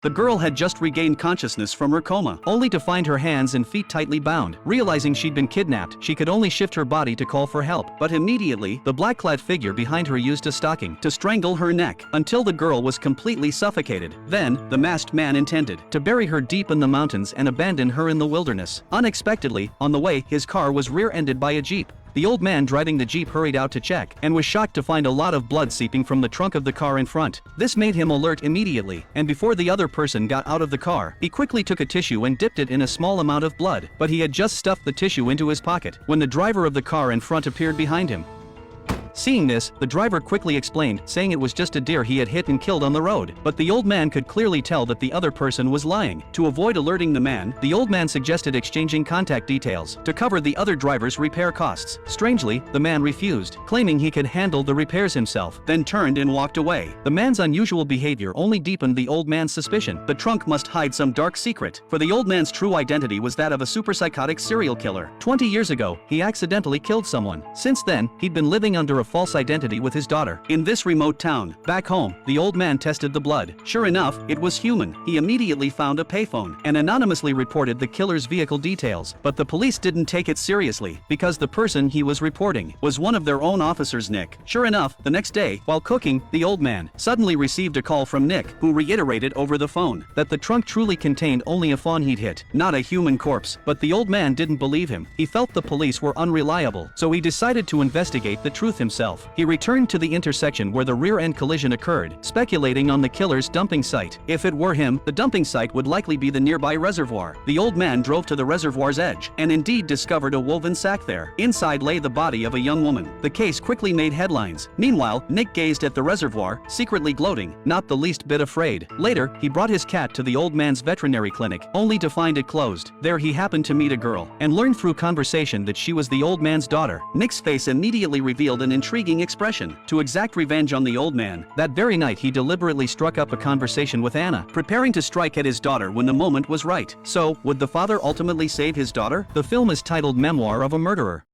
The girl had just regained consciousness from her coma, only to find her hands and feet tightly bound. Realizing she'd been kidnapped, she could only shift her body to call for help. But immediately, the black-clad figure behind her used a stocking to strangle her neck until the girl was completely suffocated. Then, the masked man intended to bury her deep in the mountains and abandon her in the wilderness. Unexpectedly, on the way, his car was rear-ended by a jeep. The old man driving the jeep hurried out to check and was shocked to find a lot of blood seeping from the trunk of the car in front. This made him alert immediately, and before the other person got out of the car, he quickly took a tissue and dipped it in a small amount of blood. But he had just stuffed the tissue into his pocket when the driver of the car in front appeared behind him. Seeing this, the driver quickly explained, saying it was just a deer he had hit and killed on the road. But the old man could clearly tell that the other person was lying. To avoid alerting the man, the old man suggested exchanging contact details to cover the other driver's repair costs. Strangely, the man refused, claiming he could handle the repairs himself, then turned and walked away. The man's unusual behavior only deepened the old man's suspicion. The trunk must hide some dark secret, for the old man's true identity was that of a super psychotic serial killer. 20 years ago, he accidentally killed someone. Since then, he'd been living under a false identity with his daughter. In this remote town, back home, the old man tested the blood. Sure enough, it was human. He immediately found a payphone and anonymously reported the killer's vehicle details. But the police didn't take it seriously because the person he was reporting was one of their own officers, Nick. Sure enough, the next day, while cooking, the old man suddenly received a call from Nick, who reiterated over the phone that the trunk truly contained only a fawn he'd hit, not a human corpse. But the old man didn't believe him. He felt the police were unreliable, so he decided to investigate the truth himself. He returned to the intersection where the rear-end collision occurred, speculating on the killer's dumping site. If it were him, the dumping site would likely be the nearby reservoir. The old man drove to the reservoir's edge and indeed discovered a woven sack there. Inside lay the body of a young woman. The case quickly made headlines. Meanwhile, Nick gazed at the reservoir, secretly gloating, not the least bit afraid. Later, he brought his cat to the old man's veterinary clinic, only to find it closed. There he happened to meet a girl and learned through conversation that she was the old man's daughter. Nick's face immediately revealed an intriguing expression. To exact revenge on the old man, that very night he deliberately struck up a conversation with Anna, preparing to strike at his daughter when the moment was right. So, would the father ultimately save his daughter? The film is titled Memoir of a Murderer.